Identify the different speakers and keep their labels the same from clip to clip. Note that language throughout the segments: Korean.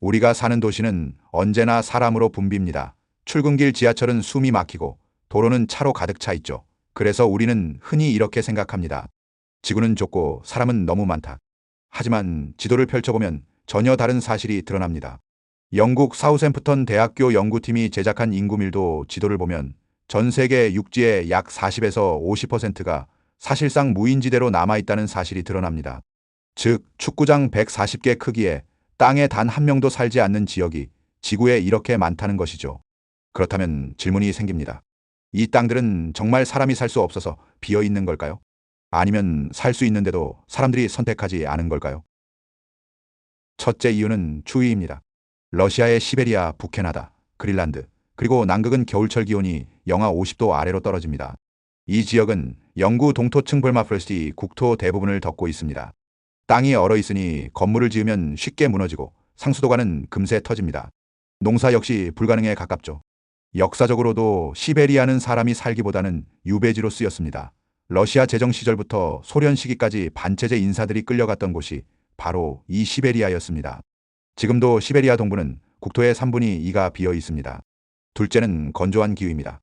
Speaker 1: 우리가 사는 도시는 언제나 사람으로 붐빕니다. 출근길 지하철은 숨이 막히고 도로는 차로 가득 차 있죠. 그래서 우리는 흔히 이렇게 생각합니다. 지구는 좁고 사람은 너무 많다. 하지만 지도를 펼쳐보면 전혀 다른 사실이 드러납니다. 영국 사우샘프턴 대학교 연구팀이 제작한 인구밀도 지도를 보면 전 세계 육지의 약 40에서 50%가 사실상 무인지대로 남아있다는 사실이 드러납니다. 즉, 축구장 140개 크기에 땅에 단 한 명도 살지 않는 지역이 지구에 이렇게 많다는 것이죠. 그렇다면 질문이 생깁니다. 이 땅들은 정말 사람이 살 수 없어서 비어 있는 걸까요? 아니면 살 수 있는데도 사람들이 선택하지 않은 걸까요? 첫째 이유는 추위입니다. 러시아의 시베리아, 북캐나다, 그린란드, 그리고 남극은 겨울철 기온이 영하 50도 아래로 떨어집니다. 이 지역은 영구 동토층 벌마프로스트 국토 대부분을 덮고 있습니다. 땅이 얼어있으니 건물을 지으면 쉽게 무너지고 상수도가는 금세 터집니다. 농사 역시 불가능에 가깝죠. 역사적으로도 시베리아는 사람이 살기보다는 유배지로 쓰였습니다. 러시아 제정 시절부터 소련 시기까지 반체제 인사들이 끌려갔던 곳이 바로 이 시베리아였습니다. 지금도 시베리아 동부는 국토의 3분의 2가 비어 있습니다. 둘째는 건조한 기후입니다.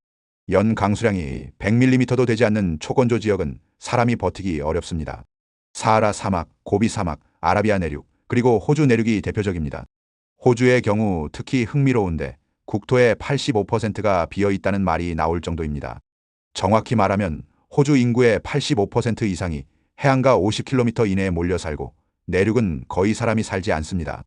Speaker 1: 연 강수량이 100mm도 되지 않는 초건조 지역은 사람이 버티기 어렵습니다. 사하라 사막, 고비 사막, 아라비아 내륙, 그리고 호주 내륙이 대표적입니다. 호주의 경우 특히 흥미로운데 국토의 85%가 비어 있다는 말이 나올 정도입니다. 정확히 말하면 호주 인구의 85% 이상이 해안가 50km 이내에 몰려 살고 내륙은 거의 사람이 살지 않습니다.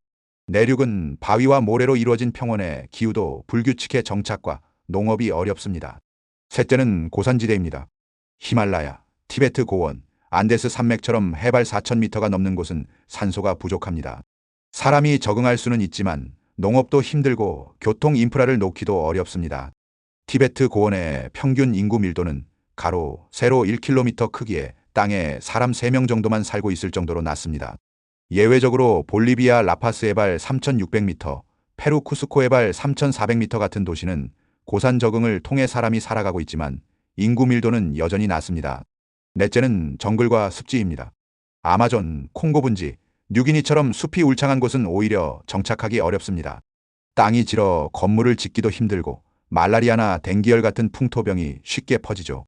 Speaker 1: 내륙은 바위와 모래로 이루어진 평원에 기후도 불규칙해 정착과 농업이 어렵습니다. 셋째는 고산지대입니다. 히말라야, 티베트 고원, 안데스 산맥처럼 해발 4,000m가 넘는 곳은 산소가 부족합니다. 사람이 적응할 수는 있지만 농업도 힘들고 교통 인프라를 놓기도 어렵습니다. 티베트 고원의 평균 인구 밀도는 가로, 세로 1km 크기에 땅에 사람 3명 정도만 살고 있을 정도로 낮습니다. 예외적으로 볼리비아 라파스 해발 3,600m, 페루 쿠스코 해발 3,400m 같은 도시는 고산 적응을 통해 사람이 살아가고 있지만 인구 밀도는 여전히 낮습니다. 넷째는 정글과 습지입니다. 아마존, 콩고 분지, 뉴기니처럼 숲이 울창한 곳은 오히려 정착하기 어렵습니다. 땅이 질어 건물을 짓기도 힘들고 말라리아나 댕기열 같은 풍토병이 쉽게 퍼지죠.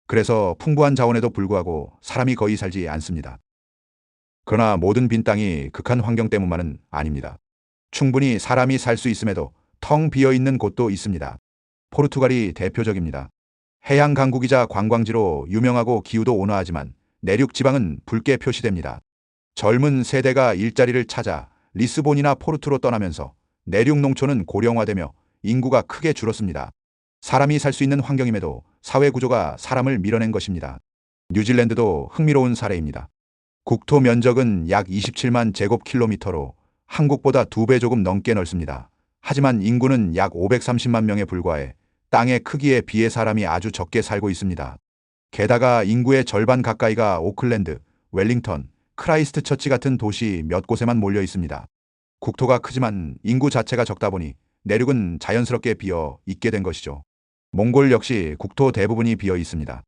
Speaker 1: 그래서 풍부한 자원에도 불구하고 사람이 거의 살지 않습니다. 그러나 모든 빈 땅이 극한 환경 때문만은 아닙니다. 충분히 사람이 살 수 있음에도 텅 비어 있는 곳도 있습니다. 포르투갈이 대표적입니다. 해양 강국이자 관광지로 유명하고 기후도 온화하지만 내륙 지방은 붉게 표시됩니다. 젊은 세대가 일자리를 찾아 리스본이나 포르투로 떠나면서 내륙 농촌은 고령화되며 인구가 크게 줄었습니다. 사람이 살 수 있는 환경임에도 사회 구조가 사람을 밀어낸 것입니다. 뉴질랜드도 흥미로운 사례입니다. 국토 면적은 약 27만 제곱킬로미터로 한국보다 2배 조금 넘게 넓습니다. 하지만 인구는 약 530만 명에 불과해 땅의 크기에 비해 사람이 아주 적게 살고 있습니다. 게다가 인구의 절반 가까이가 오클랜드, 웰링턴, 크라이스트처치 같은 도시 몇 곳에만 몰려 있습니다. 국토가 크지만 인구 자체가 적다 보니 내륙은 자연스럽게 비어 있게 된 것이죠. 몽골 역시 국토 대부분이 비어 있습니다.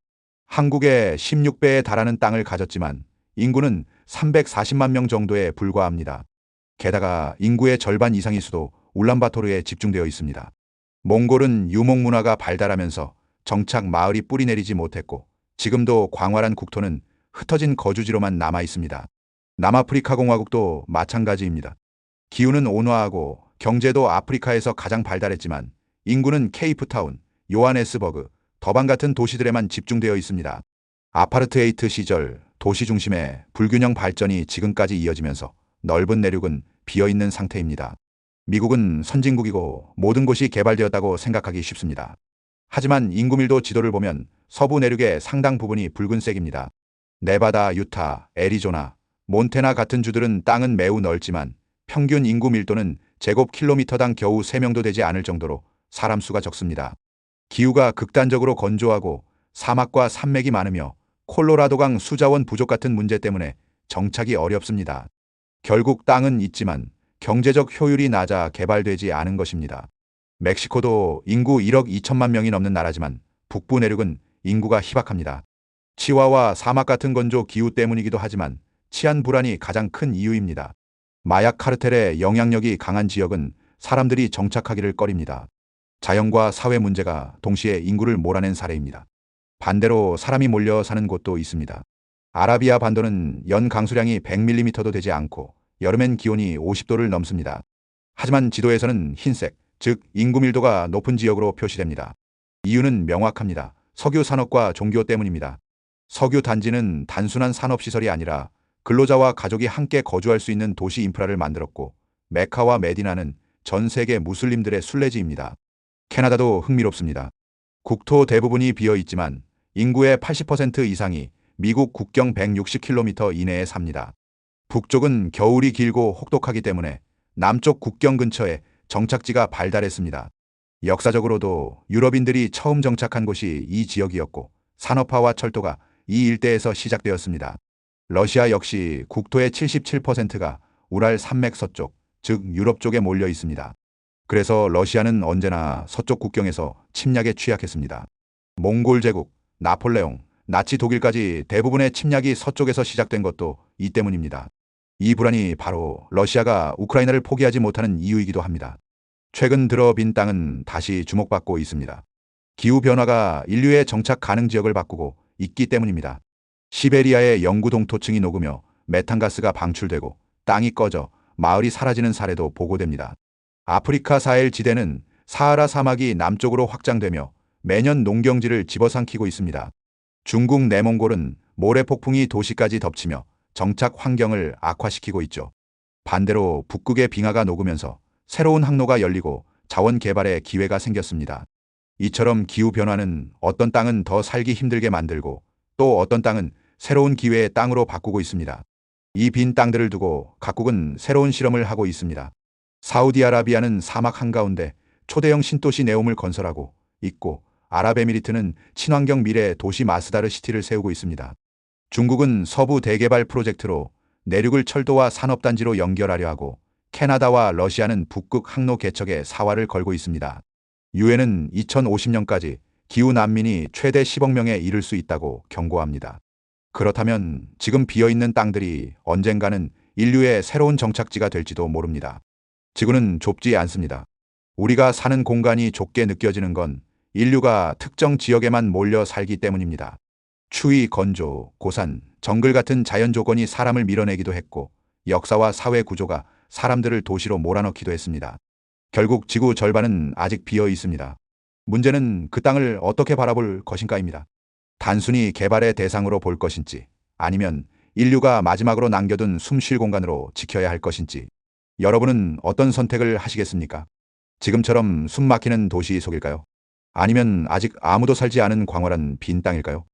Speaker 1: 한국의 16배에 달하는 땅을 가졌지만 인구는 340만 명 정도에 불과합니다. 게다가 인구의 절반 이상의 수도 울란바토르에 집중되어 있습니다. 몽골은 유목 문화가 발달하면서 정착 마을이 뿌리 내리지 못했고 지금도 광활한 국토는 흩어진 거주지로만 남아 있습니다. 남아프리카 공화국도 마찬가지입니다. 기후는 온화하고 경제도 아프리카에서 가장 발달했지만 인구는 케이프타운, 요하네스버그, 더반 같은 도시들에만 집중되어 있습니다. 아파르트헤이트 시절 도시 중심의 불균형 발전이 지금까지 이어지면서 넓은 내륙은 비어있는 상태입니다. 미국은 선진국이고 모든 곳이 개발되었다고 생각하기 쉽습니다. 하지만 인구밀도 지도를 보면 서부 내륙의 상당 부분이 붉은색입니다. 네바다, 유타, 애리조나, 몬태나 같은 주들은 땅은 매우 넓지만 평균 인구 밀도는 제곱킬로미터당 겨우 3명도 되지 않을 정도로 사람 수가 적습니다. 기후가 극단적으로 건조하고 사막과 산맥이 많으며 콜로라도강 수자원 부족 같은 문제 때문에 정착이 어렵습니다. 결국 땅은 있지만 경제적 효율이 낮아 개발되지 않은 것입니다. 멕시코도 인구 1억 2천만 명이 넘는 나라지만 북부 내륙은 인구가 희박합니다. 치와와 사막 같은 건조 기후 때문이기도 하지만 치안 불안이 가장 큰 이유입니다. 마약 카르텔의 영향력이 강한 지역은 사람들이 정착하기를 꺼립니다. 자연과 사회 문제가 동시에 인구를 몰아낸 사례입니다. 반대로 사람이 몰려 사는 곳도 있습니다. 아라비아 반도는 연 강수량이 100mm도 되지 않고 여름엔 기온이 50도를 넘습니다. 하지만 지도에서는 흰색, 즉 인구 밀도가 높은 지역으로 표시됩니다. 이유는 명확합니다. 석유 산업과 종교 때문입니다. 석유 단지는 단순한 산업시설이 아니라 근로자와 가족이 함께 거주할 수 있는 도시 인프라를 만들었고, 메카와 메디나는 전 세계 무슬림들의 순례지입니다. 캐나다도 흥미롭습니다. 국토 대부분이 비어 있지만 인구의 80% 이상이 미국 국경 160km 이내에 삽니다. 북쪽은 겨울이 길고 혹독하기 때문에 남쪽 국경 근처에 정착지가 발달했습니다. 역사적으로도 유럽인들이 처음 정착한 곳이 이 지역이었고, 산업화와 철도가 이 일대에서 시작되었습니다. 러시아 역시 국토의 77%가 우랄 산맥 서쪽, 즉 유럽 쪽에 몰려 있습니다. 그래서 러시아는 언제나 서쪽 국경에서 침략에 취약했습니다. 몽골 제국, 나폴레옹, 나치 독일까지 대부분의 침략이 서쪽에서 시작된 것도 이 때문입니다. 이 불안이 바로 러시아가 우크라이나를 포기하지 못하는 이유이기도 합니다. 최근 들어 빈 땅은 다시 주목받고 있습니다. 기후변화가 인류의 정착 가능 지역을 바꾸고 있기 때문입니다. 시베리아의 영구 동토층이 녹으며 메탄가스가 방출되고 땅이 꺼져 마을이 사라지는 사례도 보고됩니다. 아프리카 사헬 지대는 사하라 사막이 남쪽으로 확장되며 매년 농경지를 집어삼키고 있습니다. 중국 내몽골은 모래폭풍이 도시까지 덮치며 정착 환경을 악화시키고 있죠. 반대로 북극의 빙하가 녹으면서 새로운 항로가 열리고 자원 개발의 기회가 생겼습니다. 이처럼 기후변화는 어떤 땅은 더 살기 힘들게 만들고 또 어떤 땅은 새로운 기회의 땅으로 바꾸고 있습니다. 이 빈 땅들을 두고 각국은 새로운 실험을 하고 있습니다. 사우디아라비아는 사막 한가운데 초대형 신도시 네옴을 건설하고 있고, 아랍에미리트는 친환경 미래 도시 마스다르 시티를 세우고 있습니다. 중국은 서부 대개발 프로젝트로 내륙을 철도와 산업단지로 연결하려 하고, 캐나다와 러시아는 북극 항로 개척에 사활을 걸고 있습니다. 유엔은 2050년까지 기후 난민이 최대 10억 명에 이를 수 있다고 경고합니다. 그렇다면 지금 비어있는 땅들이 언젠가는 인류의 새로운 정착지가 될지도 모릅니다. 지구는 좁지 않습니다. 우리가 사는 공간이 좁게 느껴지는 건 인류가 특정 지역에만 몰려 살기 때문입니다. 추위, 건조, 고산, 정글 같은 자연 조건이 사람을 밀어내기도 했고, 역사와 사회 구조가 사람들을 도시로 몰아넣기도 했습니다. 결국 지구 절반은 아직 비어 있습니다. 문제는 그 땅을 어떻게 바라볼 것인가입니다. 단순히 개발의 대상으로 볼 것인지, 아니면 인류가 마지막으로 남겨둔 숨 쉴 공간으로 지켜야 할 것인지, 여러분은 어떤 선택을 하시겠습니까? 지금처럼 숨 막히는 도시 속일까요? 아니면 아직 아무도 살지 않은 광활한 빈 땅일까요?